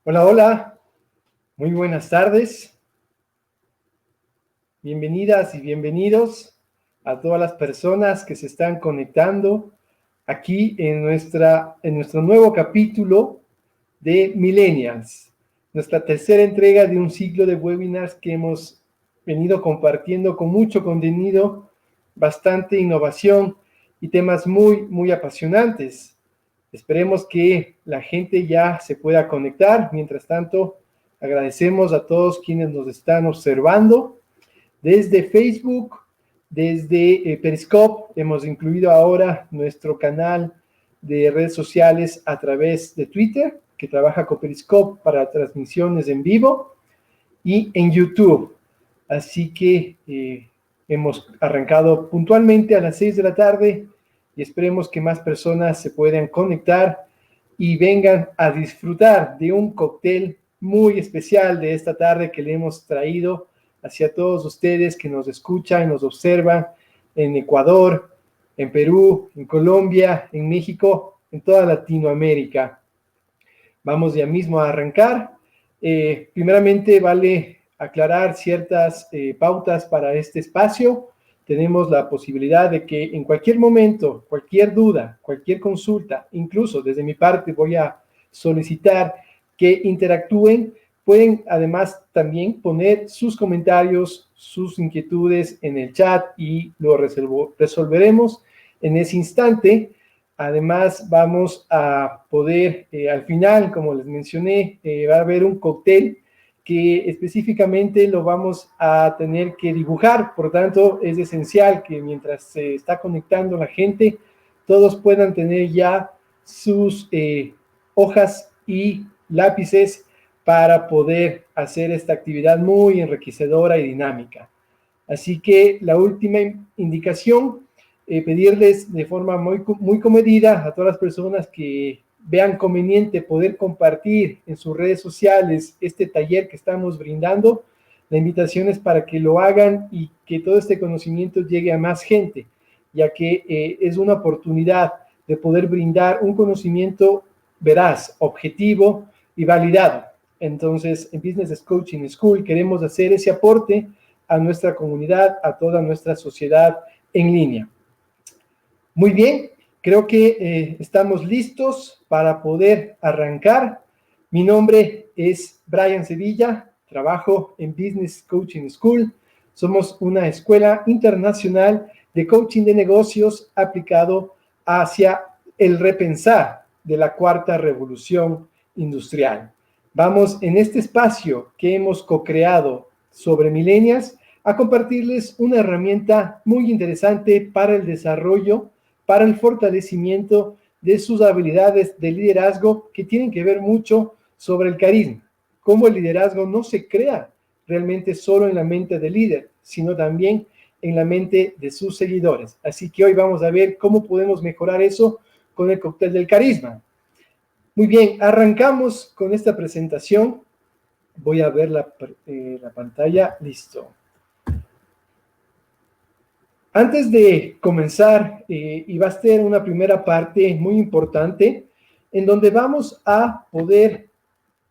Hola, hola, muy buenas tardes. Bienvenidas y bienvenidos a todas las personas que se están conectando aquí en nuestro nuevo capítulo de Millennials, nuestra tercera entrega de un ciclo de webinars que hemos venido compartiendo con mucho contenido, bastante innovación y temas muy apasionantes. Esperemos que la gente ya se pueda conectar. Mientras tanto, agradecemos a todos quienes nos están observando desde Facebook, desde Periscope. Hemos incluido ahora nuestro canal de redes sociales a través de Twitter, que trabaja con Periscope para transmisiones en vivo, y en YouTube. Así que hemos arrancado puntualmente a las 6 de la tarde y esperemos que más personas se puedan conectar y vengan a disfrutar de un cóctel muy especial de esta tarde que le hemos traído hacia todos ustedes que nos escuchan, nos observan en Ecuador, en Perú, en Colombia, en México, en toda Latinoamérica. Vamos ya mismo a arrancar. Primeramente, vale aclarar ciertas pautas para este espacio. Tenemos la posibilidad de que en cualquier momento, cualquier duda, cualquier consulta, incluso desde mi parte voy a solicitar que interactúen. Pueden además también poner sus comentarios, sus inquietudes en el chat y lo resolveremos en ese instante. Además, vamos a poder, al final, como les mencioné, va a haber un cóctel que específicamente lo vamos a tener que dibujar. Por tanto, es esencial que mientras se está conectando la gente, todos puedan tener ya sus hojas y lápices para poder hacer esta actividad muy enriquecedora y dinámica. Así que la última indicación, pedirles de forma muy comedida a todas las personas que vean conveniente poder compartir en sus redes sociales este taller que estamos brindando. La invitación es para que lo hagan y que todo este conocimiento llegue a más gente, ya que es una oportunidad de poder brindar un conocimiento veraz, objetivo y validado. Entonces, en Business Coaching School queremos hacer ese aporte a nuestra comunidad, a toda nuestra sociedad en línea. Muy bien, creo que estamos listos para poder arrancar. Mi nombre es Brian Sevilla, trabajo en Business Coaching School. Somos una escuela internacional de coaching de negocios aplicado hacia el repensar de la cuarta revolución industrial. Vamos en este espacio que hemos co-creado sobre millennials a compartirles una herramienta muy interesante para el desarrollo, para el fortalecimiento de sus habilidades de liderazgo que tienen que ver mucho sobre el carisma. Cómo el liderazgo no se crea realmente solo en la mente del líder, sino también en la mente de sus seguidores. Así que hoy vamos a ver cómo podemos mejorar eso con el cóctel del carisma. Muy bien, arrancamos con esta presentación. Voy a ver la pantalla. Listo. Antes de comenzar, y va a ser una primera parte muy importante, en donde vamos a poder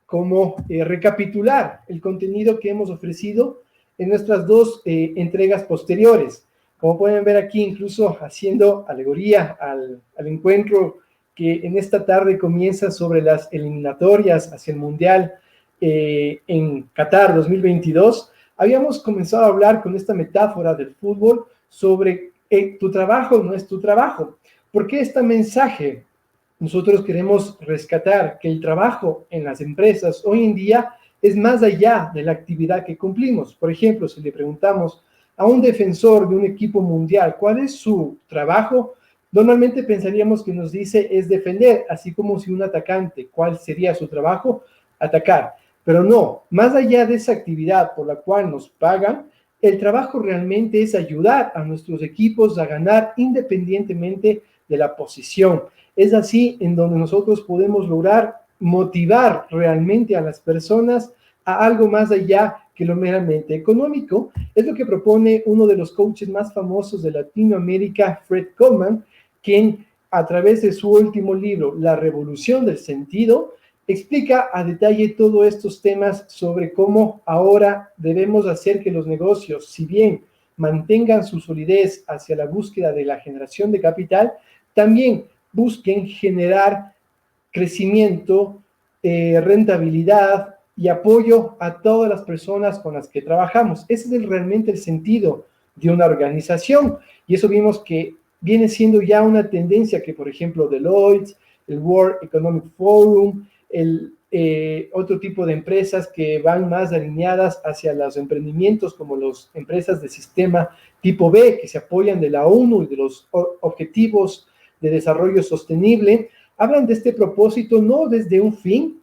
como recapitular el contenido que hemos ofrecido en nuestras dos entregas posteriores. Como pueden ver aquí, incluso haciendo alegoría al encuentro que en esta tarde comienza sobre las eliminatorias hacia el Mundial en Qatar 2022, habíamos comenzado a hablar con esta metáfora del fútbol sobre tu trabajo no es tu trabajo. ¿Por qué este mensaje? Nosotros queremos rescatar que el trabajo en las empresas hoy en día es más allá de la actividad que cumplimos. Por ejemplo, si le preguntamos a un defensor de un equipo mundial cuál es su trabajo, normalmente pensaríamos que nos dice es defender, así como si un atacante, ¿cuál sería su trabajo? Atacar. Pero no, más allá de esa actividad por la cual nos pagan, el trabajo realmente es ayudar a nuestros equipos a ganar independientemente de la posición. Es así en donde nosotros podemos lograr motivar realmente a las personas a algo más allá que lo meramente económico. Es lo que propone uno de los coaches más famosos de Latinoamérica, Fred Goldman, quien a través de su último libro, La Revolución del Sentido, explica a detalle todos estos temas sobre cómo ahora debemos hacer que los negocios, si bien mantengan su solidez hacia la búsqueda de la generación de capital, también busquen generar crecimiento, rentabilidad y apoyo a todas las personas con las que trabajamos. Ese es realmente el sentido de una organización, y eso vimos que viene siendo ya una tendencia que, por ejemplo, Deloitte, el World Economic Forum, otro tipo de empresas que van más alineadas hacia los emprendimientos, como las empresas de sistema tipo B, que se apoyan de la ONU y de los objetivos de desarrollo sostenible, hablan de este propósito no desde un fin,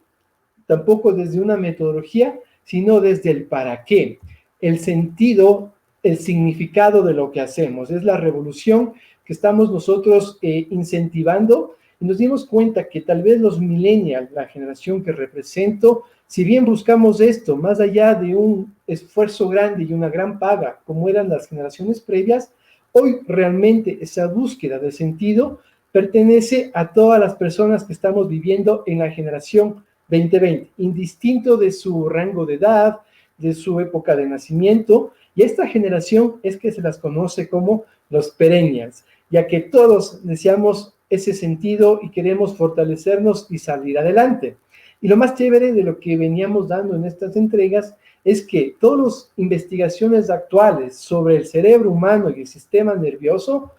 tampoco desde una metodología, sino desde el para qué, el sentido, el significado de lo que hacemos. Es la revolución que estamos nosotros incentivando, y nos dimos cuenta que tal vez los millennials, la generación que represento, si bien buscamos esto, más allá de un esfuerzo grande y una gran paga, como eran las generaciones previas, hoy realmente esa búsqueda de sentido pertenece a todas las personas que estamos viviendo en la generación 2020, indistinto de su rango de edad, de su época de nacimiento, y esta generación es que se las conoce como los perennials, ya que todos deseamos ese sentido y queremos fortalecernos y salir adelante. Y lo más chévere de lo que veníamos dando en estas entregas es que todas las investigaciones actuales sobre el cerebro humano y el sistema nervioso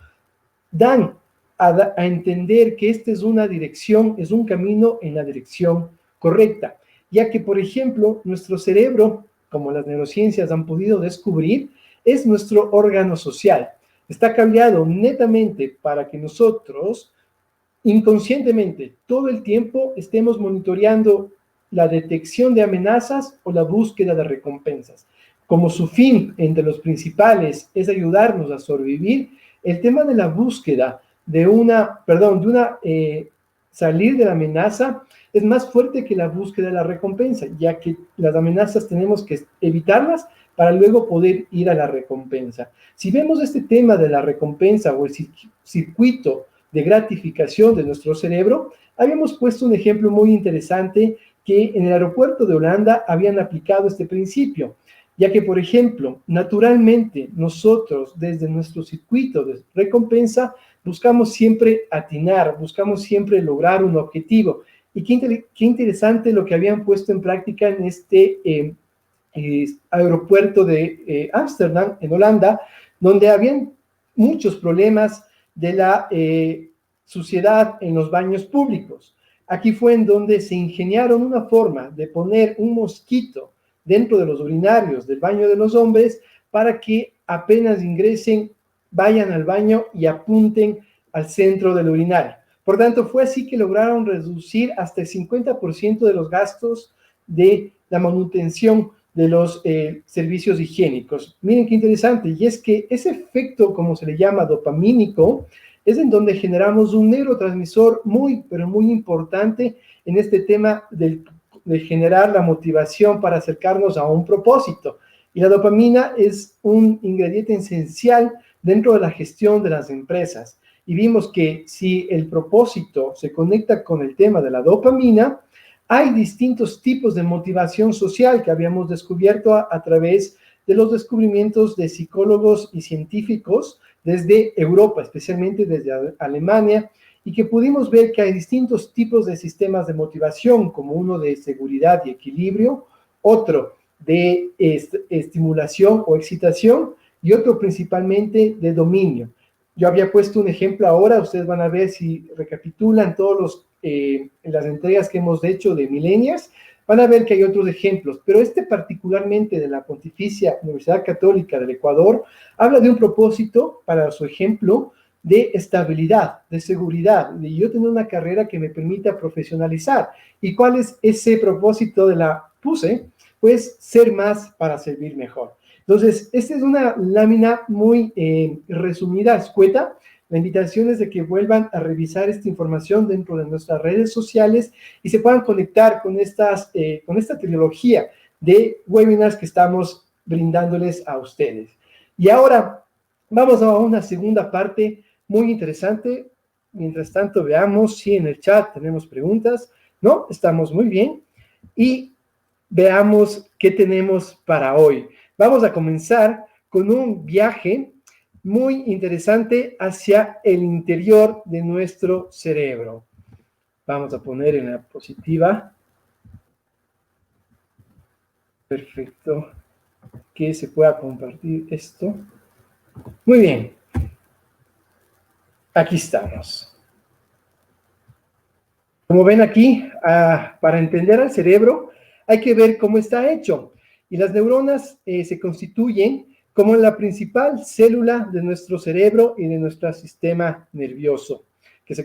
dan a entender que esta es una dirección, es un camino en la dirección correcta, ya que, por ejemplo, nuestro cerebro, como las neurociencias han podido descubrir, es nuestro órgano social. Está cambiado netamente para que nosotros, inconscientemente, todo el tiempo estemos monitoreando la detección de amenazas o la búsqueda de recompensas. Como su fin, entre los principales, es ayudarnos a sobrevivir, el tema de la búsqueda de salir de la amenaza es más fuerte que la búsqueda de la recompensa, ya que las amenazas tenemos que evitarlas para luego poder ir a la recompensa. Si vemos este tema de la recompensa o el circuito de gratificación de nuestro cerebro, habíamos puesto un ejemplo muy interesante que en el aeropuerto de Holanda habían aplicado este principio, ya que, por ejemplo, naturalmente nosotros desde nuestro circuito de recompensa buscamos siempre atinar, buscamos siempre lograr un objetivo. Y qué interesante lo que habían puesto en práctica en este aeropuerto de Ámsterdam, en Holanda, donde habían muchos problemas de la suciedad en los baños públicos. Aquí fue en donde se ingeniaron una forma de poner un mosquito dentro de los urinarios del baño de los hombres para que apenas ingresen, vayan al baño y apunten al centro del urinario. Por tanto, fue así que lograron reducir hasta el 50% de los gastos de la manutención de los servicios higiénicos. Miren qué interesante, y es que ese efecto, como se le llama, dopamínico, es en donde generamos un neurotransmisor muy, pero muy importante en este tema de generar la motivación para acercarnos a un propósito. Y la dopamina es un ingrediente esencial dentro de la gestión de las empresas. Y vimos que si el propósito se conecta con el tema de la dopamina, hay distintos tipos de motivación social que habíamos descubierto a través de los descubrimientos de psicólogos y científicos desde Europa, especialmente desde Alemania, y que pudimos ver que hay distintos tipos de sistemas de motivación, como uno de seguridad y equilibrio, otro de estimulación o excitación, y otro principalmente de dominio. Yo había puesto un ejemplo ahora, ustedes van a ver si recapitulan todos las entregas que hemos hecho de milenias, van a ver que hay otros ejemplos, pero este particularmente de la Pontificia Universidad Católica del Ecuador habla de un propósito, para su ejemplo, de estabilidad, de seguridad, de yo tener una carrera que me permita profesionalizar. ¿Y cuál es ese propósito de la PUSE? Pues ser más para servir mejor. Entonces, esta es una lámina muy resumida, escueta. La invitación es de que vuelvan a revisar esta información dentro de nuestras redes sociales y se puedan conectar con esta trilogía de webinars que estamos brindándoles a ustedes. Y ahora vamos a una segunda parte muy interesante. Mientras tanto, veamos si en el chat tenemos preguntas. ¿no? Estamos muy bien. Y veamos qué tenemos para hoy. Vamos a comenzar con un viaje muy interesante hacia el interior de nuestro cerebro. Vamos a poner en la positiva. Perfecto. Que se pueda compartir esto. Muy bien. Aquí estamos. Como ven aquí, para entender al cerebro hay que ver cómo está hecho. Y las neuronas se constituyen como la principal célula de nuestro cerebro y de nuestro sistema nervioso, que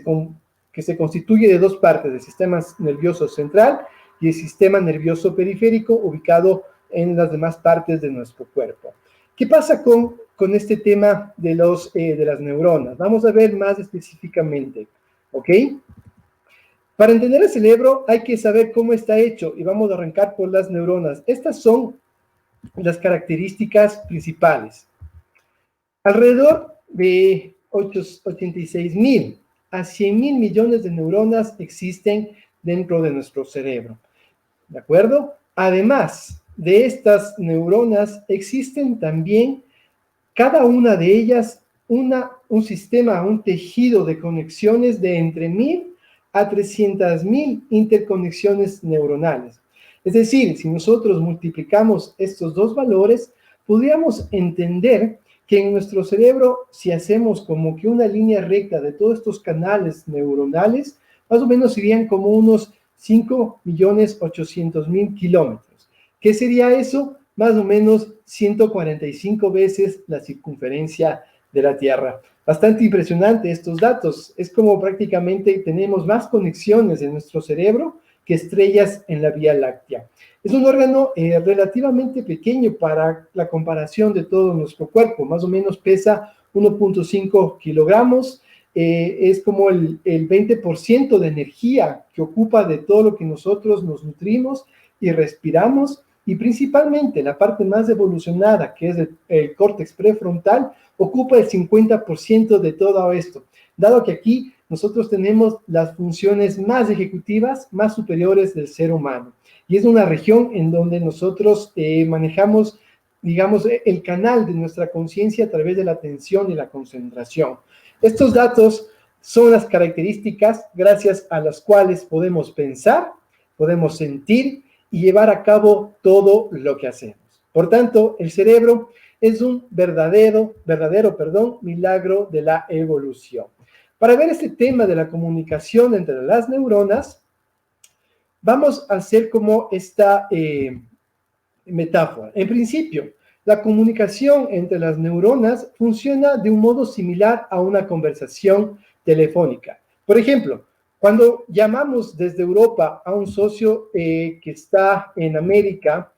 se constituye de dos partes, el sistema nervioso central y el sistema nervioso periférico, ubicado en las demás partes de nuestro cuerpo. ¿Qué pasa con este tema de las neuronas? Vamos a ver más específicamente, ¿ok? Para entender el cerebro hay que saber cómo está hecho y vamos a arrancar por las neuronas. Estas son las características principales. Alrededor de 86.000 a 100.000 millones de neuronas existen dentro de nuestro cerebro. ¿De acuerdo? Además de estas neuronas existen también cada una de ellas un sistema, un tejido de conexiones de entre 1.000 a 300.000 interconexiones neuronales. Es decir, si nosotros multiplicamos estos dos valores, podríamos entender que en nuestro cerebro, si hacemos como que una línea recta de todos estos canales neuronales, más o menos serían como unos 5.800.000 kilómetros. ¿Qué sería eso? Más o menos 145 veces la circunferencia de la Tierra. Bastante impresionante estos datos. Es como prácticamente tenemos más conexiones en nuestro cerebro que estrellas en la Vía Láctea. Es un órgano relativamente pequeño para la comparación de todo nuestro cuerpo. Más o menos pesa 1.5 kilogramos. Es como el 20% de energía que ocupa de todo lo que nosotros nos nutrimos y respiramos. Y principalmente la parte más evolucionada, que es el córtex prefrontal, ocupa el 50% de todo esto, dado que aquí nosotros tenemos las funciones más ejecutivas, más superiores del ser humano. Y es una región en donde nosotros manejamos, digamos, el canal de nuestra conciencia a través de la atención y la concentración. Estos datos son las características gracias a las cuales podemos pensar, podemos sentir y llevar a cabo todo lo que hacemos. Por tanto, el cerebro es un verdadero, milagro de la evolución. Para ver este tema de la comunicación entre las neuronas, vamos a hacer como esta metáfora. En principio, la comunicación entre las neuronas funciona de un modo similar a una conversación telefónica. Por ejemplo, cuando llamamos desde Europa a un socio que está en América,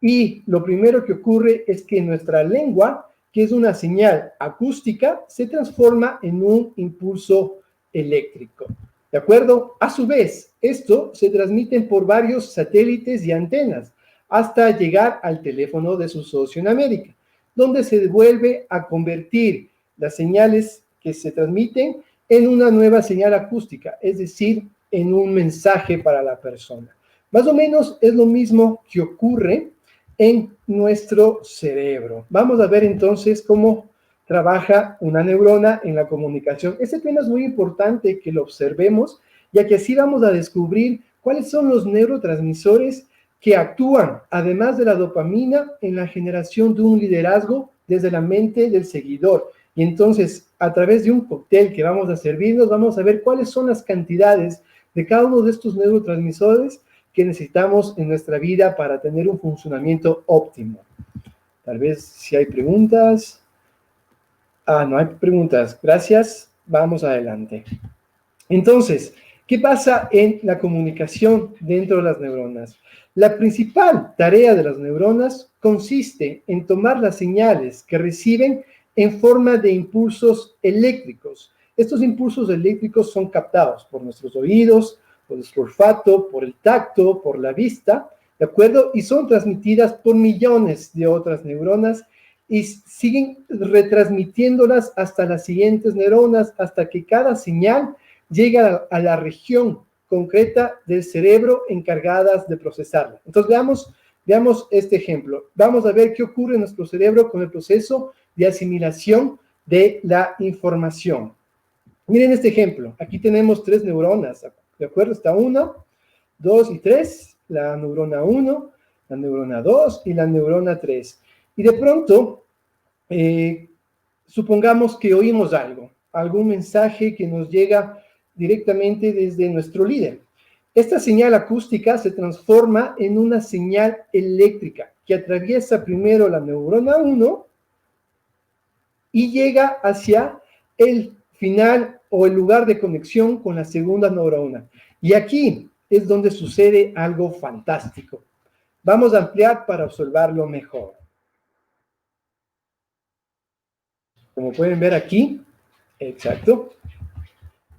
y lo primero que ocurre es que nuestra lengua, que es una señal acústica, se transforma en un impulso eléctrico. ¿De acuerdo? A su vez, esto se transmite por varios satélites y antenas hasta llegar al teléfono de su socio en América, donde se vuelve a convertir las señales que se transmiten en una nueva señal acústica, es decir, en un mensaje para la persona. Más o menos es lo mismo que ocurre en nuestro cerebro. Vamos a ver entonces cómo trabaja una neurona en la comunicación. Este tema es muy importante que lo observemos, ya que así vamos a descubrir cuáles son los neurotransmisores que actúan, además de la dopamina, en la generación de un liderazgo desde la mente del seguidor. Y entonces, a través de un cóctel que vamos a servirnos, vamos a ver cuáles son las cantidades de cada uno de estos neurotransmisores que necesitamos en nuestra vida para tener un funcionamiento óptimo. Tal vez si hay preguntas. No hay preguntas. Gracias. Vamos adelante. Entonces, ¿qué pasa en la comunicación dentro de las neuronas? La principal tarea de las neuronas consiste en tomar las señales que reciben en forma de impulsos eléctricos. Estos impulsos eléctricos son captados por nuestros oídos, por nuestro olfato, por el tacto, por la vista, ¿de acuerdo? Y son transmitidas por millones de otras neuronas y siguen retransmitiéndolas hasta las siguientes neuronas, hasta que cada señal llega a la región concreta del cerebro encargadas de procesarla. Entonces veamos este ejemplo. Vamos a ver qué ocurre en nuestro cerebro con el proceso de asimilación de la información. Miren este ejemplo. Aquí tenemos 3 neuronas, ¿de acuerdo? Está 1, 2 y 3, la neurona 1, la neurona 2 y la neurona 3. Y de pronto, supongamos que oímos algún mensaje que nos llega directamente desde nuestro líder. Esta señal acústica se transforma en una señal eléctrica que atraviesa primero la neurona 1 y llega hacia el final o el lugar de conexión con la segunda neurona. Y aquí es donde sucede algo fantástico. Vamos a ampliar para observarlo mejor. Como pueden ver aquí, exacto,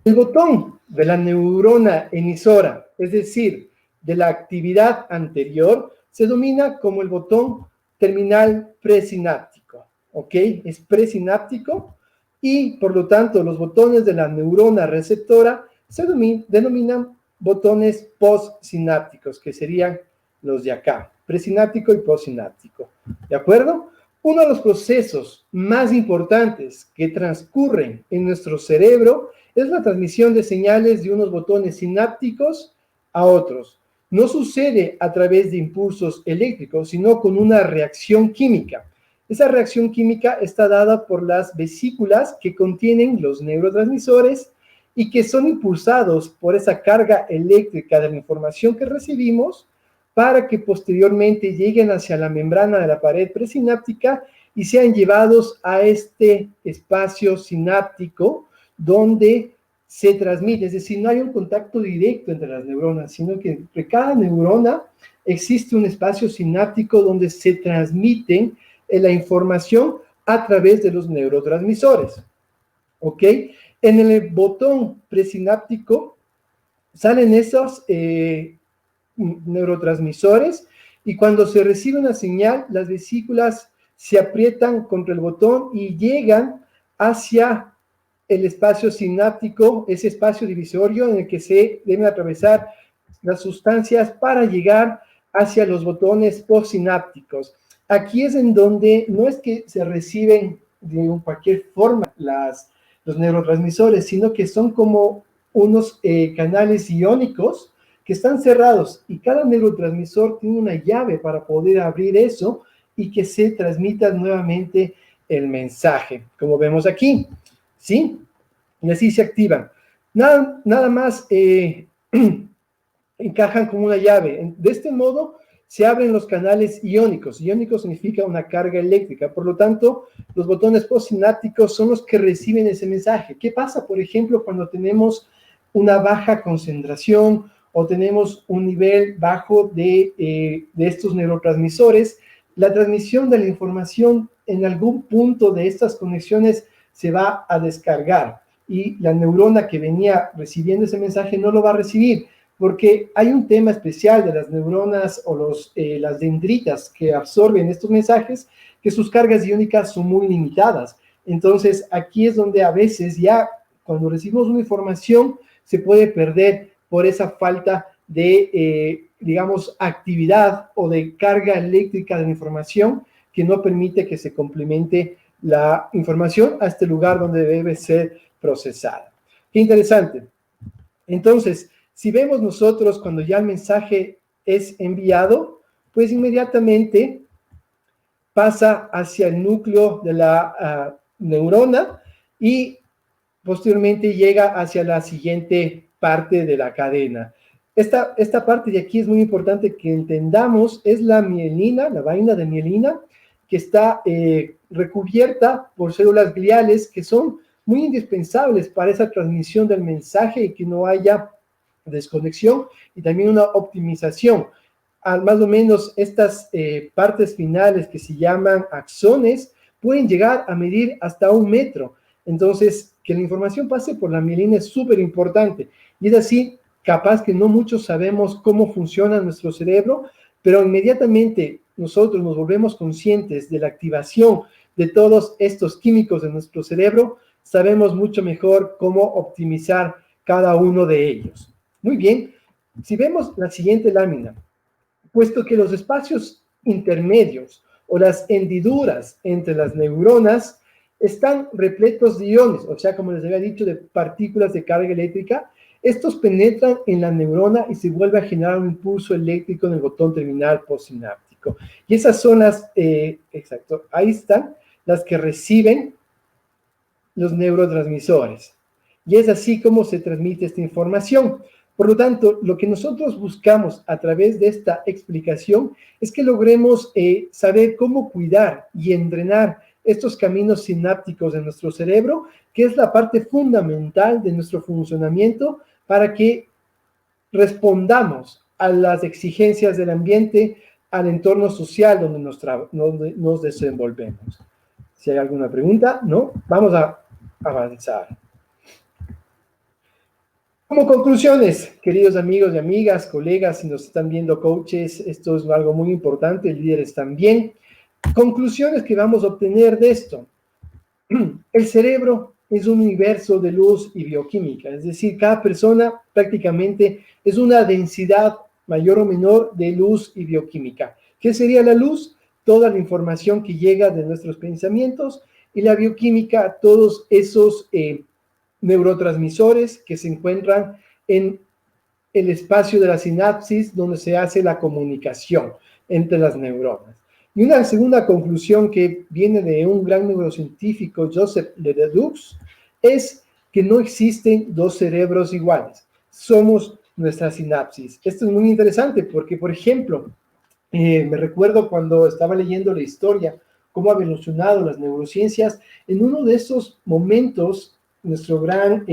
el botón de la neurona emisora, es decir, de la actividad anterior, se denomina como el botón terminal presináptico, ¿ok? Es presináptico y, por lo tanto, los botones de la neurona receptora se denominan botones postsinápticos, que serían los de acá, presináptico y postsináptico, ¿de acuerdo? Uno de los procesos más importantes que transcurren en nuestro cerebro es la transmisión de señales de unos botones sinápticos a otros. No sucede a través de impulsos eléctricos, sino con una reacción química. Esa reacción química está dada por las vesículas que contienen los neurotransmisores y que son impulsados por esa carga eléctrica de la información que recibimos para que posteriormente lleguen hacia la membrana de la pared presináptica y sean llevados a este espacio sináptico donde se transmite, es decir, no hay un contacto directo entre las neuronas, sino que entre cada neurona existe un espacio sináptico donde se transmiten la información a través de los neurotransmisores, ¿ok? En el botón presináptico salen esos neurotransmisores y cuando se recibe una señal, las vesículas se aprietan contra el botón y llegan hacia el espacio sináptico, ese espacio divisorio en el que se deben atravesar las sustancias para llegar hacia los botones postsinápticos. Aquí es en donde no es que se reciben de cualquier forma los neurotransmisores, sino que son como unos canales iónicos que están cerrados y cada neurotransmisor tiene una llave para poder abrir eso y que se transmita nuevamente el mensaje, como vemos aquí, ¿sí? Y así se activan. Nada más encajan como una llave. De este modo se abren los canales iónicos. Iónico significa una carga eléctrica. Por lo tanto, los botones postsinápticos son los que reciben ese mensaje. ¿Qué pasa, por ejemplo, cuando tenemos una baja concentración o tenemos un nivel bajo de estos neurotransmisores? La transmisión de la información en algún punto de estas conexiones se va a descargar y la neurona que venía recibiendo ese mensaje no lo va a recibir, porque hay un tema especial de las neuronas o las dendritas que absorben estos mensajes, que sus cargas iónicas son muy limitadas. Entonces, aquí es donde a veces ya cuando recibimos una información se puede perder por esa falta de, digamos, actividad o de carga eléctrica de la información que no permite que se complemente la información a este lugar donde debe ser procesada. Qué interesante. Entonces, si vemos nosotros cuando ya el mensaje es enviado, pues inmediatamente pasa hacia el núcleo de la neurona y posteriormente llega hacia la siguiente parte de la cadena. Esta parte de aquí es muy importante que entendamos, es la mielina, la vaina de mielina, que está recubierta por células gliales que son muy indispensables para esa transmisión del mensaje y que no haya desconexión y también una optimización. Más o menos estas partes finales que se llaman axones pueden llegar a medir hasta 1 metro. Entonces, que la información pase por la mielina es súper importante. Y es así, capaz que no muchos sabemos cómo funciona nuestro cerebro, pero inmediatamente nosotros nos volvemos conscientes de la activación de todos estos químicos de nuestro cerebro, sabemos mucho mejor cómo optimizar cada uno de ellos. Muy bien, si vemos la siguiente lámina, puesto que los espacios intermedios o las hendiduras entre las neuronas están repletos de iones, o sea, como les había dicho, de partículas de carga eléctrica, estos penetran en la neurona y se vuelve a generar un impulso eléctrico en el botón terminal postsináptico. Y esas son las, exacto, ahí están las que reciben los neurotransmisores. Y es así como se transmite esta información. Por lo tanto, lo que nosotros buscamos a través de esta explicación es que logremos saber cómo cuidar y entrenar estos caminos sinápticos de nuestro cerebro, que es la parte fundamental de nuestro funcionamiento para que respondamos a las exigencias del ambiente, al entorno social donde nos desenvolvemos. Si hay alguna pregunta, ¿no? Vamos a avanzar. Como conclusiones, queridos amigos y amigas, colegas, si nos están viendo coaches, esto es algo muy importante, líderes también. Conclusiones que vamos a obtener de esto. El cerebro es un universo de luz y bioquímica, es decir, cada persona prácticamente es una densidad mayor o menor de luz y bioquímica. ¿Qué sería la luz? Toda la información que llega de nuestros pensamientos, y la bioquímica, todos esos neurotransmisores que se encuentran en el espacio de la sinapsis donde se hace la comunicación entre las neuronas. Y una segunda conclusión que viene de un gran neurocientífico, Joseph Ledoux, es que no existen dos cerebros iguales. Somos nuestra sinapsis. Esto es muy interesante porque, por ejemplo, me recuerdo cuando estaba leyendo la historia, cómo ha evolucionado las neurociencias. En uno de esos momentos, nuestro gran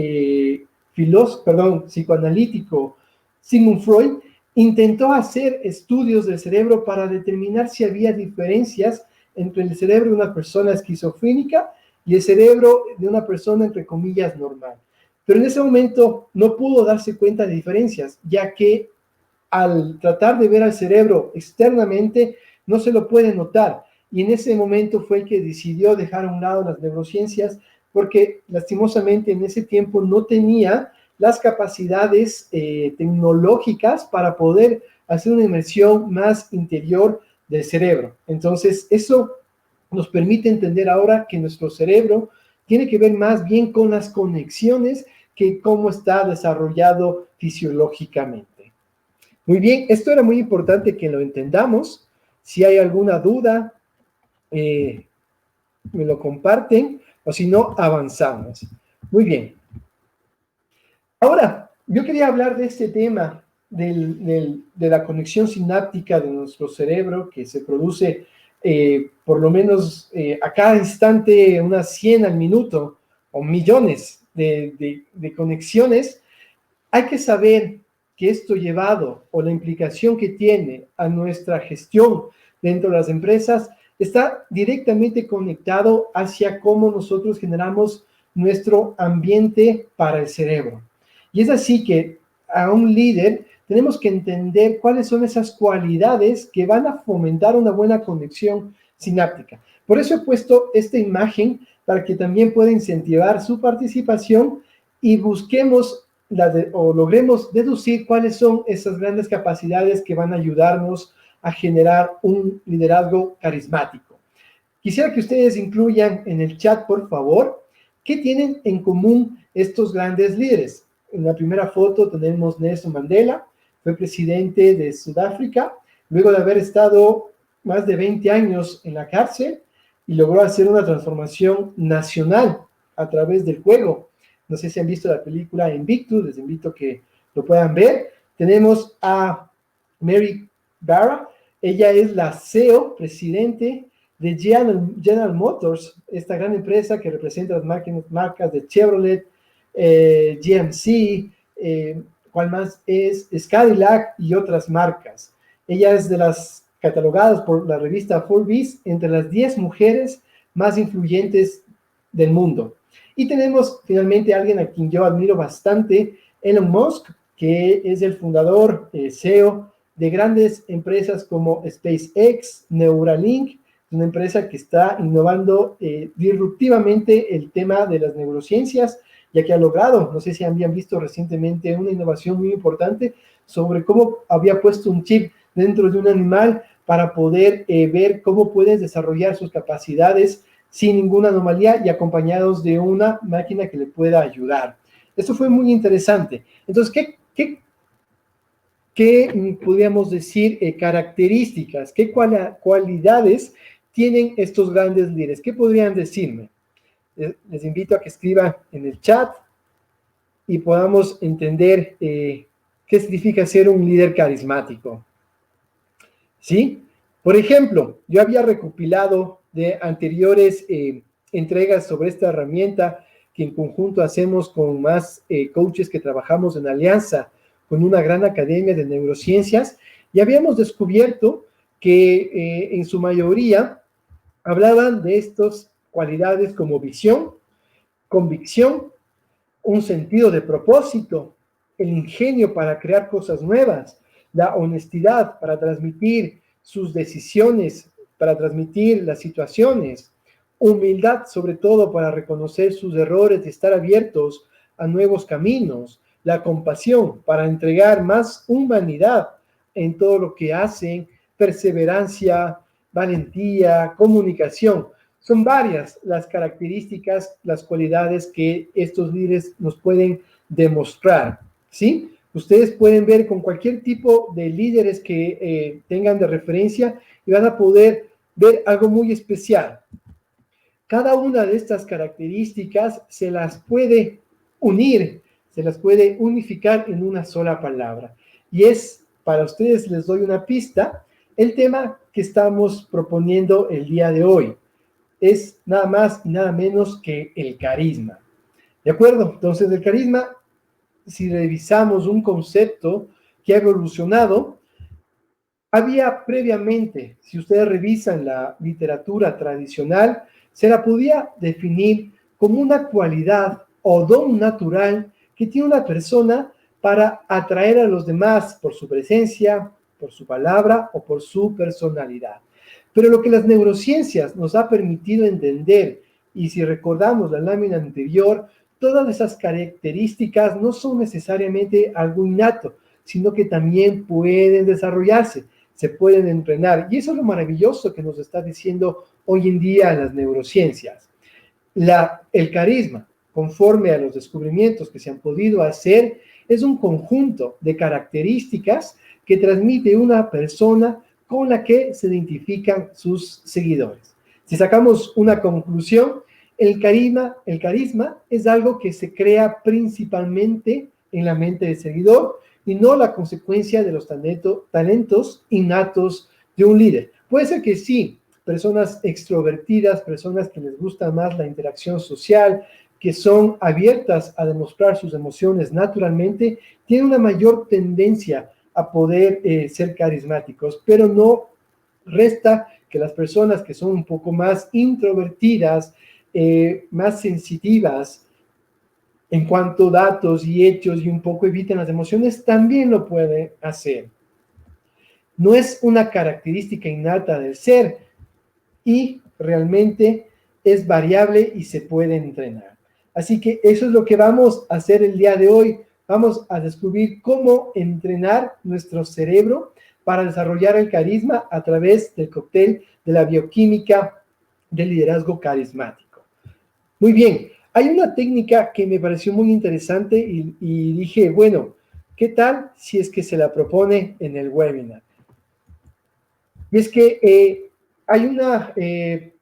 psicoanalítico Sigmund Freud intentó hacer estudios del cerebro para determinar si había diferencias entre el cerebro de una persona esquizofrénica y el cerebro de una persona, entre comillas, normal. Pero en ese momento no pudo darse cuenta de diferencias, ya que al tratar de ver al cerebro externamente no se lo puede notar. Y en ese momento fue el que decidió dejar a un lado las neurociencias, porque lastimosamente en ese tiempo no tenía las capacidades tecnológicas para poder hacer una inmersión más interior del cerebro. Entonces, eso nos permite entender ahora que nuestro cerebro tiene que ver más bien con las conexiones que cómo está desarrollado fisiológicamente. Muy bien, esto era muy importante que lo entendamos. Si hay alguna duda, me lo comparten, o si no, avanzamos. Muy bien. Ahora, yo quería hablar de este tema de la conexión sináptica de nuestro cerebro, que se produce por lo menos a cada instante unas 100 al minuto, o millones de conexiones. Hay que saber que esto llevado, o la implicación que tiene a nuestra gestión dentro de las empresas, está directamente conectado hacia cómo nosotros generamos nuestro ambiente para el cerebro. Y es así que a un líder tenemos que entender cuáles son esas cualidades que van a fomentar una buena conexión sináptica. Por eso he puesto esta imagen para que también pueda incentivar su participación y busquemos o logremos deducir cuáles son esas grandes capacidades que van a ayudarnos a generar un liderazgo carismático. Quisiera que ustedes incluyan en el chat, por favor, qué tienen en común estos grandes líderes. En la primera foto tenemos Nelson Mandela, fue presidente de Sudáfrica, luego de haber estado más de 20 años en la cárcel y logró hacer una transformación nacional a través del juego. No sé si han visto la película Invictus, les invito a que lo puedan ver. Tenemos a Mary Barra, ella es la CEO, presidente de General Motors, esta gran empresa que representa las marcas de Chevrolet, GMC, ¿cuál más es? Cadillac y otras marcas. Ella es de las catalogadas por la revista Forbes entre las 10 mujeres más influyentes del mundo. Y tenemos finalmente a alguien a quien yo admiro bastante, Elon Musk, que es el fundador, CEO de grandes empresas como SpaceX, Neuralink, una empresa que está innovando disruptivamente el tema de las neurociencias ya que ha logrado, no sé si habían visto recientemente una innovación muy importante sobre cómo había puesto un chip dentro de un animal para poder ver cómo puedes desarrollar sus capacidades sin ninguna anomalía y acompañados de una máquina que le pueda ayudar. Esto fue muy interesante. Entonces, ¿qué podríamos decir características, qué cualidades tienen estos grandes líderes? ¿Qué podrían decirme? Les invito a que escriban en el chat y podamos entender qué significa ser un líder carismático. ¿Sí? Por ejemplo, yo había recopilado de anteriores entregas sobre esta herramienta que en conjunto hacemos con más coaches que trabajamos en alianza con una gran academia de neurociencias, y habíamos descubierto que en su mayoría hablaban de estas cualidades como visión, convicción, un sentido de propósito, el ingenio para crear cosas nuevas, la honestidad para transmitir sus decisiones, para transmitir las situaciones, humildad sobre todo para reconocer sus errores y estar abiertos a nuevos caminos, la compasión para entregar más humanidad en todo lo que hacen, perseverancia, valentía, comunicación. Son varias las características, las cualidades que estos líderes nos pueden demostrar, ¿sí? Ustedes pueden ver con cualquier tipo de líderes que tengan de referencia y van a poder ver algo muy especial. Cada una de estas características se las puede unir, se las puede unificar en una sola palabra. Y es, para ustedes les doy una pista, el tema que estamos proponiendo el día de hoy. Es nada más y nada menos que el carisma. ¿De acuerdo? Entonces, el carisma, si revisamos un concepto que ha evolucionado, había previamente, si ustedes revisan la literatura tradicional, se la podía definir como una cualidad o don natural que tiene una persona para atraer a los demás por su presencia, por su palabra o por su personalidad. Pero lo que las neurociencias nos ha permitido entender, y si recordamos la lámina anterior, todas esas características no son necesariamente algo innato, sino que también pueden desarrollarse, se pueden entrenar. Y eso es lo maravilloso que nos está diciendo hoy en día las neurociencias. El carisma, conforme a los descubrimientos que se han podido hacer, es un conjunto de características que transmite una persona con la que se identifican sus seguidores. Si sacamos una conclusión, el carisma es algo que se crea principalmente en la mente del seguidor y no la consecuencia de los talentos innatos de un líder. Puede ser que sí, personas extrovertidas, personas que les gusta más la interacción social, que son abiertas a demostrar sus emociones naturalmente, tienen una mayor tendencia a poder ser carismáticos, pero no resta que las personas que son un poco más introvertidas, más sensitivas en cuanto a datos y hechos y un poco evitan las emociones, también lo pueden hacer. No es una característica innata del ser y realmente es variable y se puede entrenar. Así que eso es lo que vamos a hacer el día de hoy. Vamos a descubrir cómo entrenar nuestro cerebro para desarrollar el carisma a través del cóctel de la bioquímica del liderazgo carismático. Muy bien, hay una técnica que me pareció muy interesante y dije, bueno, ¿qué tal si es que se la propone en el webinar? Y es que hay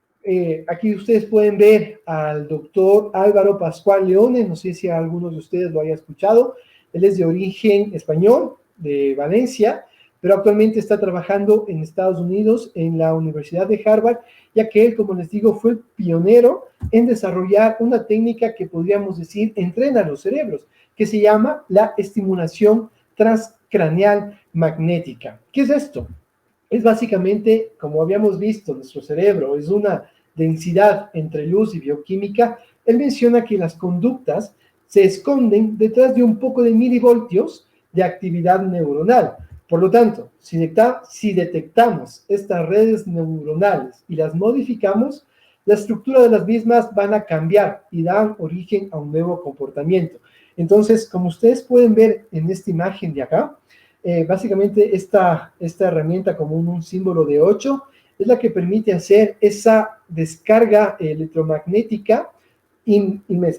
aquí ustedes pueden ver al doctor Álvaro Pascual Leones, no sé si algunos de ustedes lo haya escuchado, él es de origen español, de Valencia, pero actualmente está trabajando en Estados Unidos, en la Universidad de Harvard, ya que él, como les digo, fue el pionero en desarrollar una técnica que podríamos decir entrena los cerebros, que se llama la estimulación transcraneal magnética. ¿Qué es esto? Es básicamente, como habíamos visto, nuestro cerebro es una densidad entre luz y bioquímica. Él menciona que las conductas se esconden detrás de un poco de milivoltios de actividad neuronal. Por lo tanto, si detectamos estas redes neuronales y las modificamos, la estructura de las mismas van a cambiar y dan origen a un nuevo comportamiento. Entonces, como ustedes pueden ver en esta imagen de acá, básicamente esta herramienta como un símbolo de 8 es la que permite hacer esa descarga electromagnética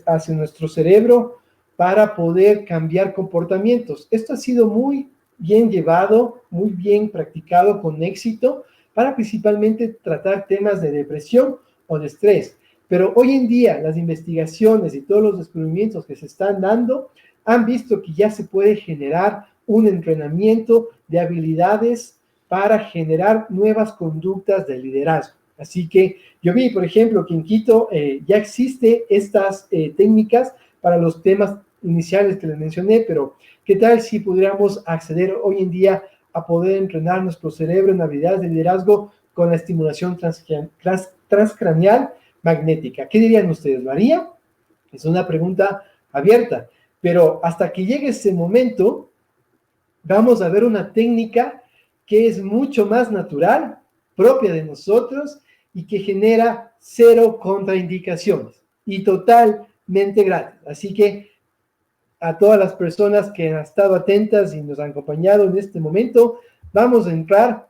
hacia nuestro cerebro para poder cambiar comportamientos. Esto ha sido muy bien llevado, muy bien practicado con éxito para principalmente tratar temas de depresión o de estrés. Pero hoy en día las investigaciones y todos los descubrimientos que se están dando han visto que ya se puede generar un entrenamiento de habilidades para generar nuevas conductas de liderazgo. Así que yo vi, por ejemplo, que en Quito ya existe estas técnicas para los temas iniciales que les mencioné, pero ¿qué tal si pudiéramos acceder hoy en día a poder entrenar nuestro cerebro en habilidades de liderazgo con la estimulación transcraneal magnética? ¿Qué dirían ustedes? ¿Lo haría? Es una pregunta abierta, pero hasta que llegue ese momento, vamos a ver una técnica que es mucho más natural, propia de nosotros y que genera cero contraindicaciones y totalmente gratis. Así que a todas las personas que han estado atentas y nos han acompañado en este momento, vamos a entrar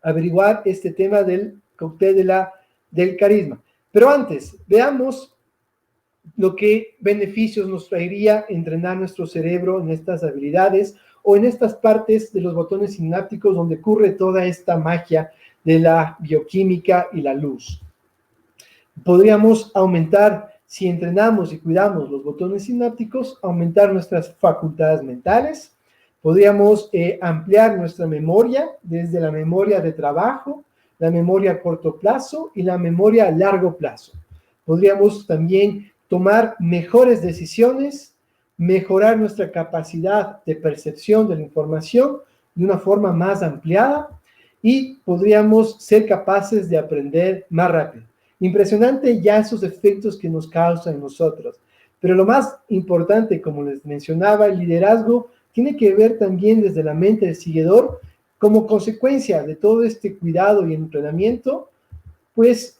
a averiguar este tema del cóctel del carisma. Pero antes, veamos lo que beneficios nos traería entrenar nuestro cerebro en estas habilidades o en estas partes de los botones sinápticos donde ocurre toda esta magia de la bioquímica y la luz. Podríamos aumentar, si entrenamos y cuidamos los botones sinápticos, aumentar nuestras facultades mentales. Podríamos ampliar nuestra memoria desde la memoria de trabajo, la memoria a corto plazo y la memoria a largo plazo. Podríamos también tomar mejores decisiones, mejorar nuestra capacidad de percepción de la información de una forma más ampliada y podríamos ser capaces de aprender más rápido. Impresionante ya esos efectos que nos causan en nosotros. Pero lo más importante, como les mencionaba, el liderazgo tiene que ver también desde la mente del seguidor. Como consecuencia de todo este cuidado y entrenamiento, pues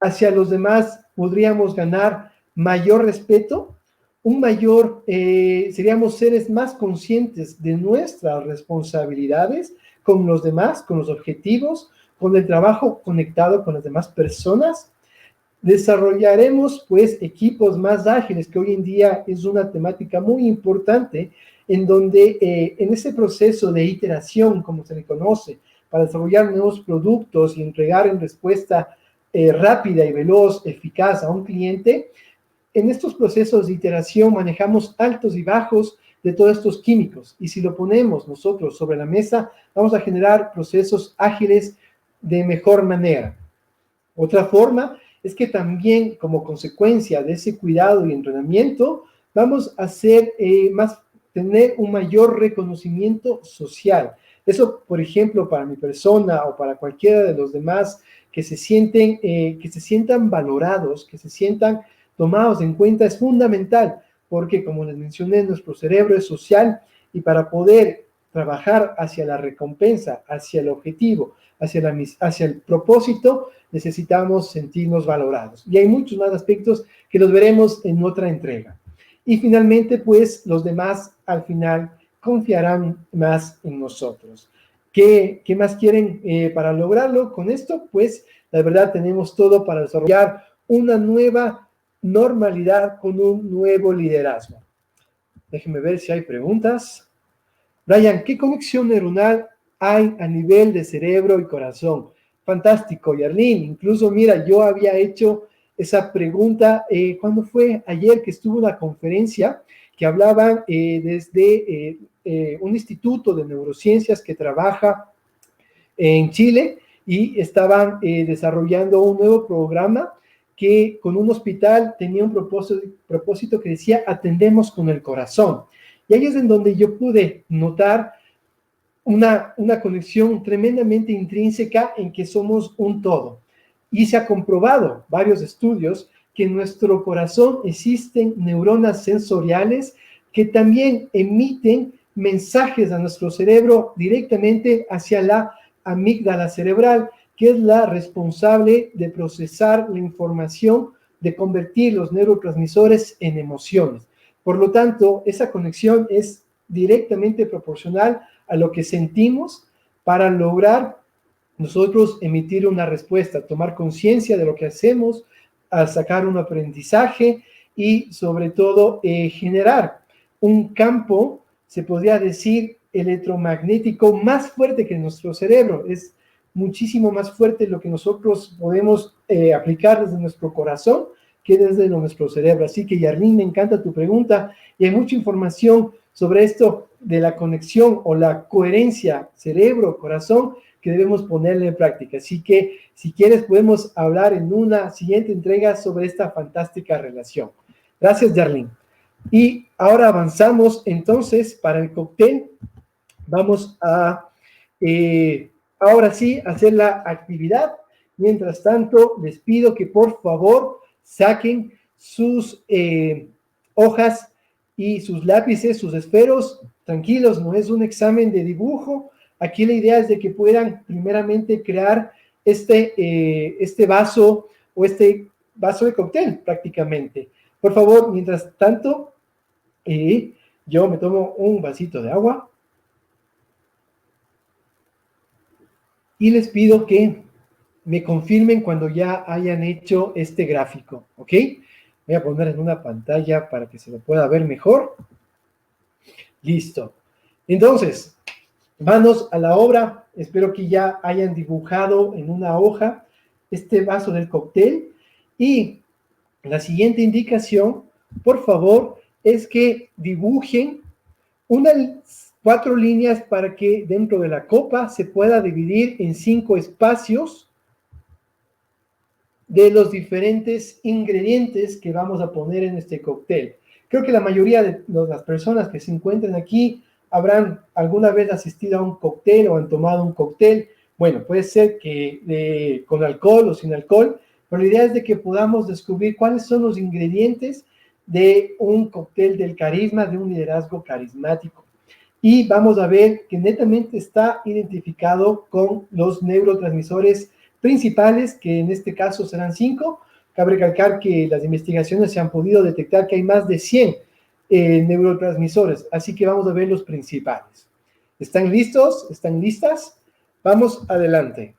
hacia los demás podríamos ganar mayor respeto, seríamos seres más conscientes de nuestras responsabilidades con los demás, con los objetivos, con el trabajo conectado con las demás personas. Desarrollaremos pues equipos más ágiles, que hoy en día es una temática muy importante, en donde en ese proceso de iteración, como se le conoce, para desarrollar nuevos productos y entregar en respuesta rápida y veloz, eficaz a un cliente, en estos procesos de iteración manejamos altos y bajos de todos estos químicos, y si lo ponemos nosotros sobre la mesa, vamos a generar procesos ágiles de mejor manera. Otra forma es que también como consecuencia de ese cuidado y entrenamiento, vamos a tener un mayor reconocimiento social. Eso, por ejemplo, para mi persona o para cualquiera de los demás que se sientan valorados, que se sientan tomados en cuenta, es fundamental, porque como les mencioné, nuestro cerebro es social y para poder trabajar hacia la recompensa, hacia el objetivo, hacia el propósito, necesitamos sentirnos valorados. Y hay muchos más aspectos que los veremos en otra entrega. Y finalmente, pues, los demás al final confiarán más en nosotros. ¿Qué más quieren para lograrlo? Con esto, pues, la verdad tenemos todo para desarrollar una nueva normalidad con un nuevo liderazgo. Déjenme ver si hay preguntas. Brian, ¿qué conexión neuronal hay a nivel de cerebro y corazón? Fantástico, Yarlín. Incluso, mira, yo había hecho esa pregunta cuando fue ayer que estuvo una conferencia que hablaban desde un instituto de neurociencias que trabaja en Chile y estaban desarrollando un nuevo programa que con un hospital tenía un propósito que decía atendemos con el corazón. Y ahí es en donde yo pude notar una conexión tremendamente intrínseca en que somos un todo. Y se ha comprobado varios estudios que en nuestro corazón existen neuronas sensoriales que también emiten mensajes a nuestro cerebro directamente hacia la amígdala cerebral, que es la responsable de procesar la información, de convertir los neurotransmisores en emociones. Por lo tanto, esa conexión es directamente proporcional a lo que sentimos para lograr nosotros emitir una respuesta, tomar conciencia de lo que hacemos, a sacar un aprendizaje y sobre todo generar un campo, se podría decir, electromagnético más fuerte que nuestro cerebro. Es muchísimo más fuerte lo que nosotros podemos aplicar desde nuestro corazón que desde nuestro cerebro. Así que, Yarlín, me encanta tu pregunta y hay mucha información sobre esto de la conexión o la coherencia cerebro-corazón que debemos ponerle en práctica. Así que, si quieres, podemos hablar en una siguiente entrega sobre esta fantástica relación. Gracias, Yarlín. Y ahora avanzamos entonces para el cóctel. Vamos a, ahora sí, hacer la actividad. Mientras tanto, les pido que por favor saquen sus hojas y sus lápices, sus esferos. Tranquilos, no es un examen de dibujo. Aquí la idea es de que puedan primeramente crear este vaso o este vaso de cóctel prácticamente. Por favor, mientras tanto, yo me tomo un vasito de agua y les pido que me confirmen cuando ya hayan hecho este gráfico, ¿ok? Voy a poner en una pantalla para que se lo pueda ver mejor. Listo. Entonces, manos a la obra. Espero que ya hayan dibujado en una hoja este vaso del cóctel. Y la siguiente indicación, por favor, es que dibujen unas 4 líneas para que dentro de la copa se pueda dividir en 5 espacios de los diferentes ingredientes que vamos a poner en este cóctel. Creo que la mayoría de las personas que se encuentran aquí habrán alguna vez asistido a un cóctel o han tomado un cóctel. Bueno, puede ser que con alcohol o sin alcohol, pero la idea es de que podamos descubrir cuáles son los ingredientes de un cóctel del carisma, de un liderazgo carismático. Y vamos a ver que netamente está identificado con los neurotransmisores principales, que en este caso serán 5. Cabe recalcar que las investigaciones se han podido detectar que hay más de 100 neurotransmisores, así que vamos a ver los principales. ¿Están listos? ¿Están listas? Vamos adelante.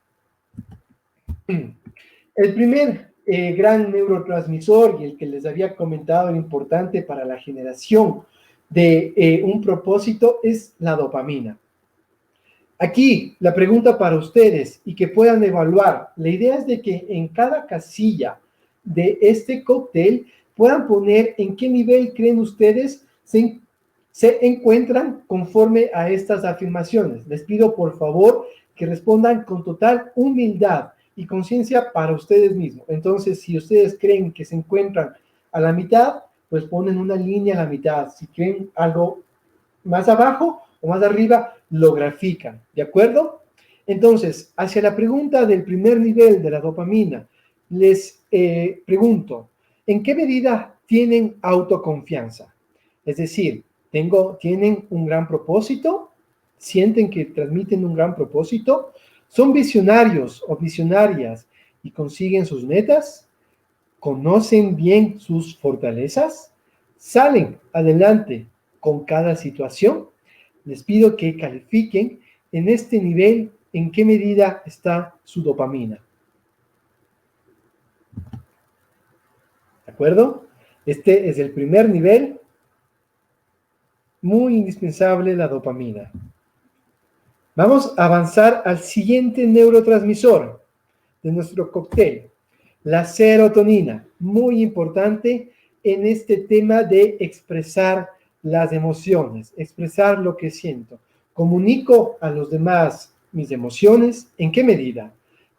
El primer gran neurotransmisor y el que les había comentado lo importante para la generación de un propósito es la dopamina. Aquí la pregunta para ustedes y que puedan evaluar, la idea es de que en cada casilla de este cóctel puedan poner en qué nivel creen ustedes se encuentran conforme a estas afirmaciones. Les pido por favor que respondan con total humildad y conciencia para ustedes mismos. Entonces, si ustedes creen que se encuentran a la mitad, pues ponen una línea a la mitad. Si creen algo más abajo o más arriba, lo grafican, ¿de acuerdo? Entonces, hacia la pregunta del primer nivel de la dopamina, les pregunto, ¿en qué medida tienen autoconfianza? Es decir, ¿tienen un gran propósito? ¿Sienten que transmiten un gran propósito? ¿Son visionarios o visionarias y consiguen sus metas? ¿Conocen bien sus fortalezas? ¿Salen adelante con cada situación? Les pido que califiquen en este nivel en qué medida está su dopamina. ¿De acuerdo? Este es el primer nivel, muy indispensable la dopamina. Vamos a avanzar al siguiente neurotransmisor de nuestro cóctel, la serotonina, muy importante en este tema de expresar las emociones, expresar lo que siento. Comunico a los demás mis emociones, ¿en qué medida?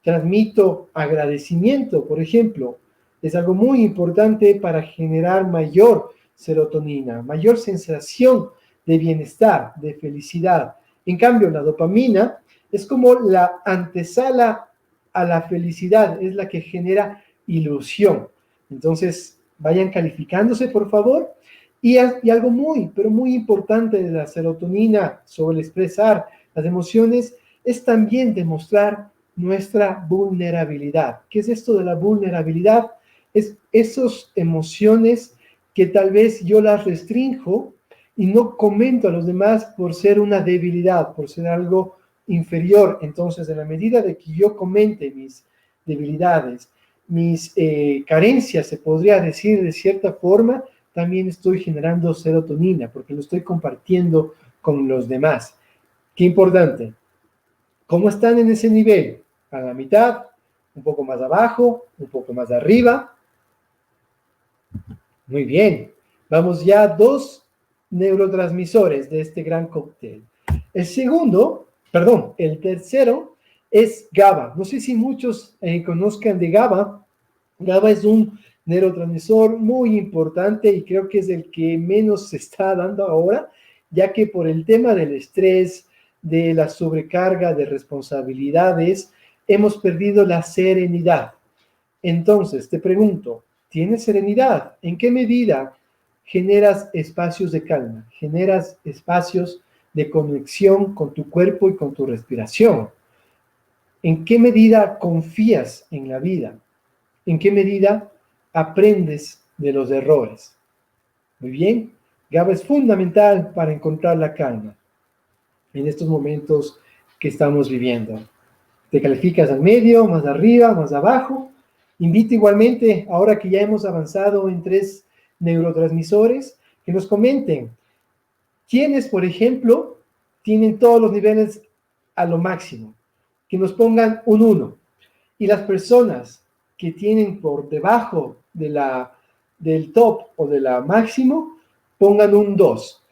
Transmito agradecimiento, por ejemplo, es algo muy importante para generar mayor serotonina, mayor sensación de bienestar, de felicidad. En cambio, la dopamina es como la antesala a la felicidad, es la que genera ilusión. Entonces, vayan calificándose, por favor. Y algo muy, pero muy importante de la serotonina sobre expresar las emociones es también demostrar nuestra vulnerabilidad. ¿Qué es esto de la vulnerabilidad? Es esas emociones que tal vez yo las restrinjo y no comento a los demás por ser una debilidad, por ser algo inferior. Entonces, en la medida de que yo comente mis debilidades, mis carencias, se podría decir de cierta forma, también estoy generando serotonina, porque lo estoy compartiendo con los demás. Qué importante. ¿Cómo están en ese nivel? A la mitad, un poco más abajo, un poco más arriba. Muy bien. Vamos ya a 2 neurotransmisores de este gran cóctel. El tercero es GABA. No sé si muchos conozcan de GABA. GABA es un neurotransmisor muy importante y creo que es el que menos se está dando ahora, ya que por el tema del estrés, de la sobrecarga de responsabilidades, hemos perdido la serenidad. Entonces, te pregunto, ¿tienes serenidad? ¿En qué medida generas espacios de calma? ¿Generas espacios de conexión con tu cuerpo y con tu respiración? ¿En qué medida confías en la vida? ¿En qué medida aprendes de los errores? Muy bien, GABA es fundamental para encontrar la calma en estos momentos que estamos viviendo. Te calificas al medio, más arriba, más abajo. Invito igualmente, ahora que ya hemos avanzado en 3 neurotransmisores, que nos comenten quiénes, por ejemplo, tienen todos los niveles a lo máximo, que nos pongan un 1. Y las personas que tienen por debajo del top o de la máximo, pongan un 2.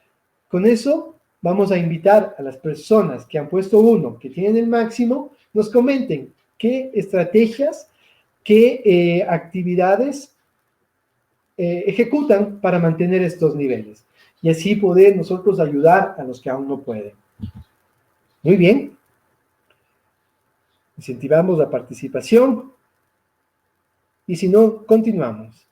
Con eso vamos a invitar a las personas que han puesto 1, que tienen el máximo, nos comenten qué estrategias, qué actividades ejecutan para mantener estos niveles. Y así poder nosotros ayudar a los que aún no pueden. Muy bien. Incentivamos la participación. Y si no, continuamos.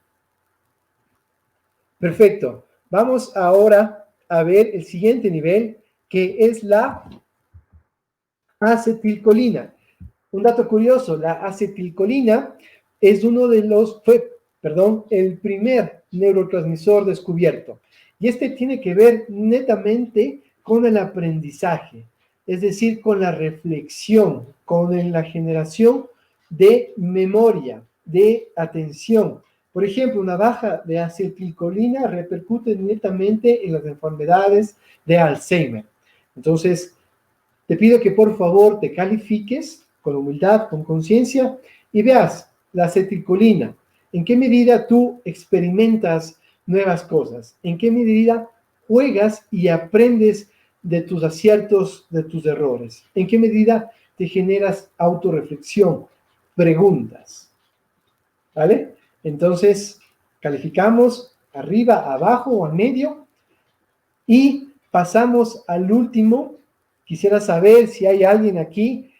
Perfecto. Vamos ahora a ver el siguiente nivel, que es la acetilcolina. Un dato curioso, la acetilcolina es el primer neurotransmisor descubierto. Y este tiene que ver netamente con el aprendizaje, es decir, con la reflexión, con la generación de memoria, de atención. Por ejemplo, una baja de acetilcolina repercute netamente en las enfermedades de Alzheimer. Entonces, te pido que por favor te califiques con humildad, con conciencia y veas la acetilcolina. ¿En qué medida tú experimentas nuevas cosas? ¿En qué medida juegas y aprendes de tus aciertos, de tus errores? ¿En qué medida te generas autorreflexión, preguntas? ¿Vale? Entonces, calificamos arriba, abajo o al medio y pasamos al último. Quisiera saber si hay alguien aquí,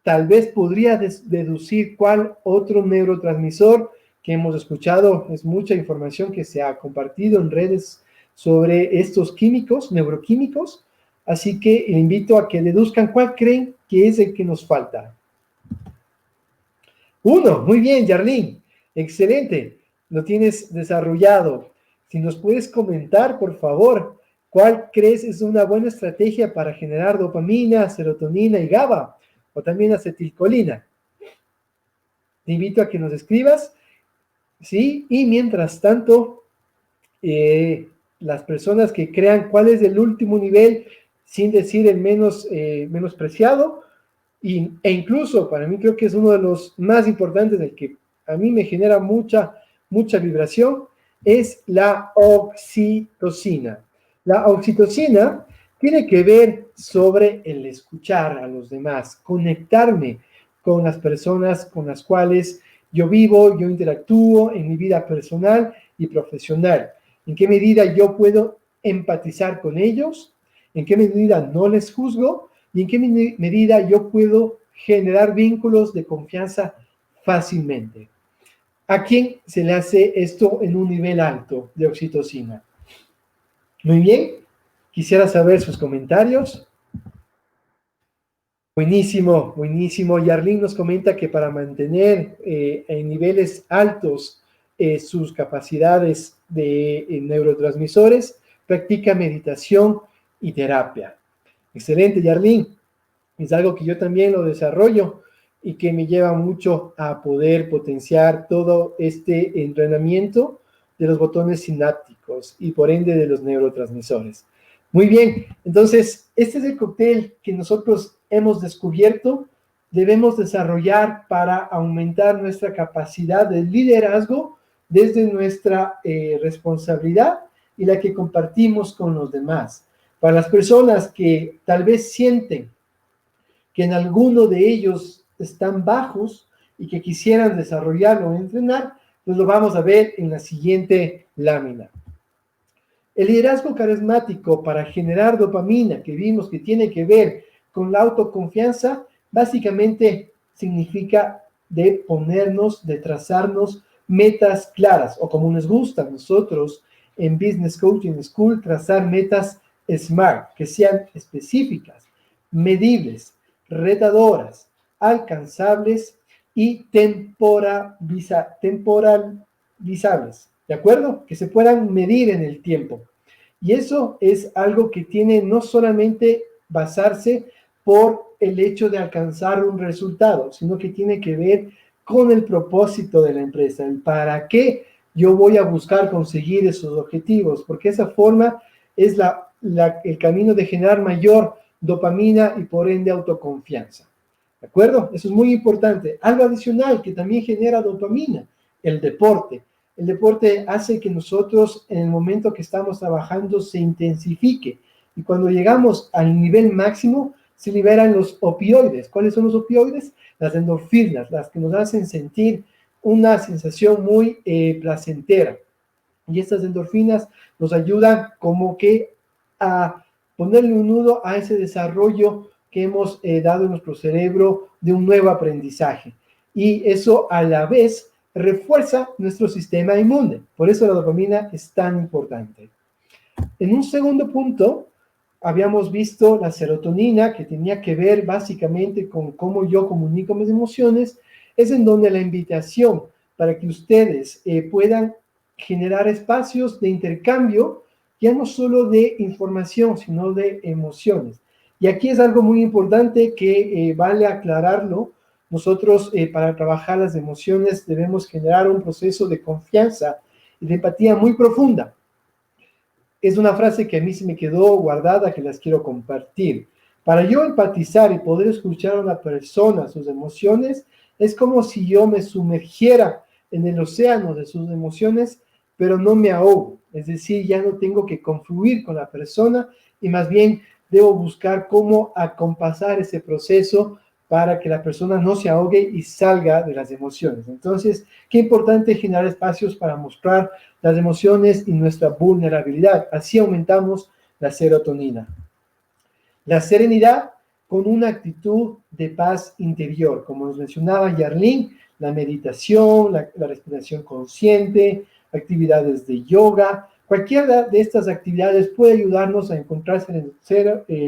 tal vez podría deducir cuál otro neurotransmisor que hemos escuchado. Es mucha información que se ha compartido en redes sobre estos químicos, neuroquímicos. Así que le invito a que deduzcan cuál creen que es el que nos falta. 1, muy bien, Yarlín. Excelente, lo tienes desarrollado. Si nos puedes comentar, por favor, ¿cuál crees es una buena estrategia para generar dopamina, serotonina y GABA? O también acetilcolina. Te invito a que nos escribas, ¿sí? Y mientras tanto, las personas que crean cuál es el último nivel, sin decir el menospreciado, e incluso para mí creo que es uno de los más importantes, el que a mí me genera mucha vibración, es la oxitocina. La oxitocina tiene que ver sobre el escuchar a los demás, conectarme con las personas con las cuales yo vivo, yo interactúo en mi vida personal y profesional. ¿En qué medida yo puedo empatizar con ellos? ¿En qué medida no les juzgo? ¿Y en qué medida yo puedo generar vínculos de confianza fácilmente? ¿A quién se le hace esto en un nivel alto de oxitocina? Muy bien, quisiera saber sus comentarios. Buenísimo, buenísimo. Yarlín nos comenta que para mantener en niveles altos sus capacidades de neurotransmisores, practica meditación y terapia. Excelente, Yarlín. Es algo que yo también lo desarrollo y que me lleva mucho a poder potenciar todo este entrenamiento de los botones sinápticos y por ende de los neurotransmisores. Muy bien, entonces este es el cóctel que nosotros hemos descubierto, debemos desarrollar para aumentar nuestra capacidad de liderazgo desde nuestra responsabilidad y la que compartimos con los demás. Para las personas que tal vez sienten que en alguno de ellos están bajos y que quisieran desarrollarlo o entrenar, pues lo vamos a ver en la siguiente lámina. El liderazgo carismático para generar dopamina, que vimos que tiene que ver con la autoconfianza, básicamente significa de ponernos, de trazarnos metas claras, o como nos gusta a nosotros en Business Coaching School, trazar metas SMART, que sean específicas, medibles, retadoras, alcanzables y temporalizables, ¿de acuerdo? Que se puedan medir en el tiempo. Y eso es algo que tiene no solamente basarse por el hecho de alcanzar un resultado, sino que tiene que ver con el propósito de la empresa, el para qué yo voy a buscar conseguir esos objetivos, porque esa forma es el camino de generar mayor dopamina y por ende autoconfianza. ¿De acuerdo? Eso es muy importante. Algo adicional que también genera dopamina, el deporte. El deporte hace que nosotros en el momento que estamos trabajando se intensifique y cuando llegamos al nivel máximo se liberan los opioides. ¿Cuáles son los opioides? Las endorfinas, las que nos hacen sentir una sensación muy placentera. Y estas endorfinas nos ayudan como que a ponerle un nudo a ese desarrollo que hemos dado en nuestro cerebro de un nuevo aprendizaje. Y eso a la vez refuerza nuestro sistema inmune. Por eso la dopamina es tan importante. En un segundo punto, habíamos visto la serotonina, que tenía que ver básicamente con cómo yo comunico mis emociones. Es en donde la invitación para que ustedes puedan generar espacios de intercambio, ya no solo de información, sino de emociones. Y aquí es algo muy importante que vale aclararlo. Nosotros, para trabajar las emociones, debemos generar un proceso de confianza y de empatía muy profunda. Es una frase que a mí se me quedó guardada, que las quiero compartir. Para yo empatizar y poder escuchar a una persona, sus emociones, es como si yo me sumergiera en el océano de sus emociones, pero no me ahogo. Es decir, ya no tengo que confluir con la persona y más bien debo buscar cómo acompasar ese proceso para que la persona no se ahogue y salga de las emociones. Entonces, qué importante generar espacios para mostrar las emociones y nuestra vulnerabilidad. Así aumentamos la serotonina. La serenidad con una actitud de paz interior. Como nos mencionaba Yarlín, la meditación, la respiración consciente, actividades de yoga, cualquiera de estas actividades puede ayudarnos a encontrar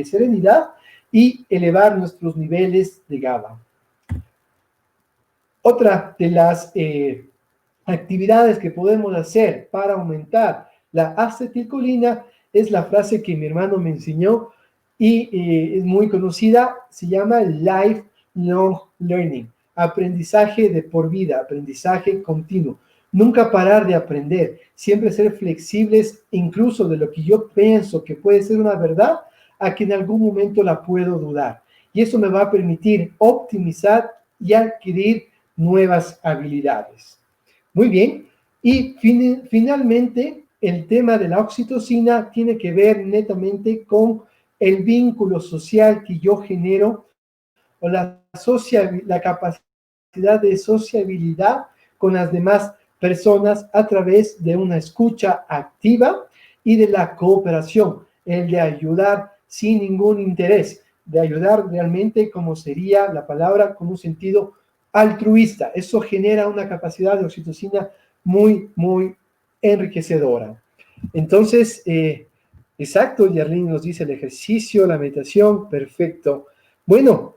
serenidad y elevar nuestros niveles de GABA. Otra de las actividades que podemos hacer para aumentar la acetilcolina es la frase que mi hermano me enseñó y es muy conocida, se llama lifelong learning, aprendizaje de por vida, aprendizaje continuo. Nunca parar de aprender, siempre ser flexibles, incluso de lo que yo pienso que puede ser una verdad, a que en algún momento la puedo dudar. Y eso me va a permitir optimizar y adquirir nuevas habilidades. Muy bien. Y finalmente, el tema de la oxitocina tiene que ver netamente con el vínculo social que yo genero o la capacidad de sociabilidad con las demás personas a través de una escucha activa y de la cooperación, el de ayudar sin ningún interés, de ayudar realmente como sería la palabra con un sentido altruista. Eso genera una capacidad de oxitocina muy, muy enriquecedora. Entonces, exacto, Yarlín nos dice el ejercicio, la meditación, perfecto. Bueno,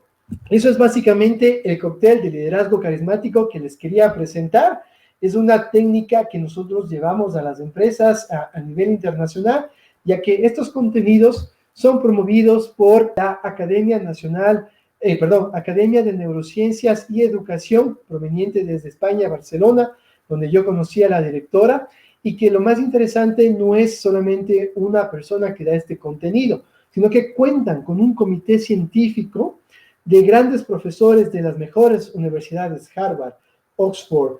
Eso es básicamente el cóctel de liderazgo carismático que les quería presentar. Es una técnica que nosotros llevamos a las empresas a nivel internacional, ya que estos contenidos son promovidos por la Academia Nacional, Academia de Neurociencias y Educación, proveniente desde España, Barcelona, donde yo conocí a la directora, y que lo más interesante no es solamente una persona que da este contenido, sino que cuentan con un comité científico de grandes profesores de las mejores universidades, Harvard, Oxford,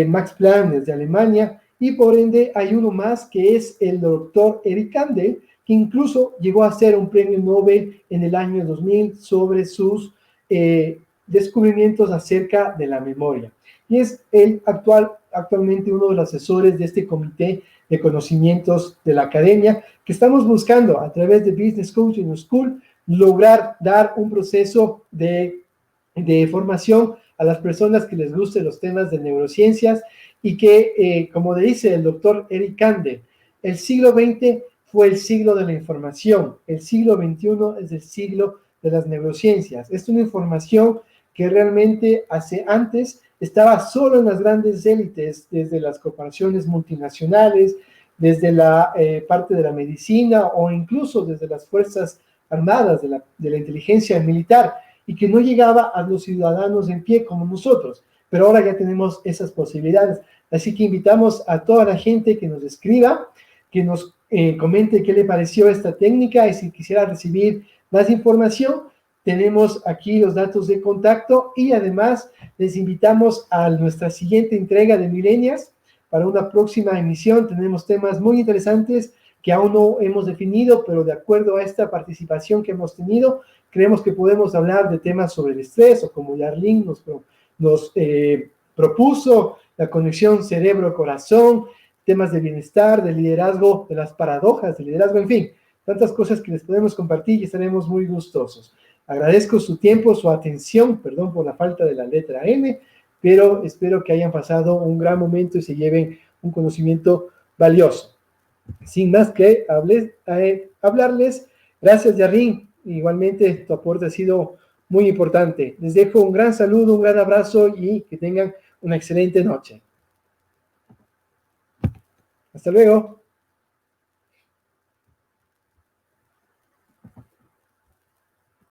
Max Planck desde Alemania, y por ende hay uno más que es el doctor Eric Kandel, que incluso llegó a ser un premio Nobel en el año 2000 sobre sus descubrimientos acerca de la memoria. Y es el actualmente uno de los asesores de este comité de conocimientos de la academia, que estamos buscando a través de Business Coaching School lograr dar un proceso de formación a las personas que les gusten los temas de neurociencias y que, como dice el doctor Eric Kandel, el siglo XX fue el siglo de la información, el siglo XXI es el siglo de las neurociencias. Es una información que realmente antes estaba solo en las grandes élites, desde las corporaciones multinacionales, desde la parte de la medicina o incluso desde las fuerzas armadas, de la inteligencia militar, y que no llegaba a los ciudadanos en pie como nosotros. Pero ahora ya tenemos esas posibilidades. Así que invitamos a toda la gente que nos escriba, que nos comente qué le pareció esta técnica, y si quisiera recibir más información, tenemos aquí los datos de contacto, y además les invitamos a nuestra siguiente entrega de Millennials. Para una próxima emisión tenemos temas muy interesantes que aún no hemos definido, pero de acuerdo a esta participación que hemos tenido, creemos que podemos hablar de temas sobre el estrés, o como Yarlín nos propuso, la conexión cerebro-corazón, temas de bienestar, de liderazgo, de las paradojas del liderazgo, en fin, tantas cosas que les podemos compartir y estaremos muy gustosos. Agradezco su tiempo, su atención, perdón por la falta de la letra M, pero espero que hayan pasado un gran momento y se lleven un conocimiento valioso. Sin más que hablarles, gracias Yarlín, igualmente tu aporte ha sido muy importante. Les dejo un gran saludo, un gran abrazo y que tengan una excelente noche. Hasta luego.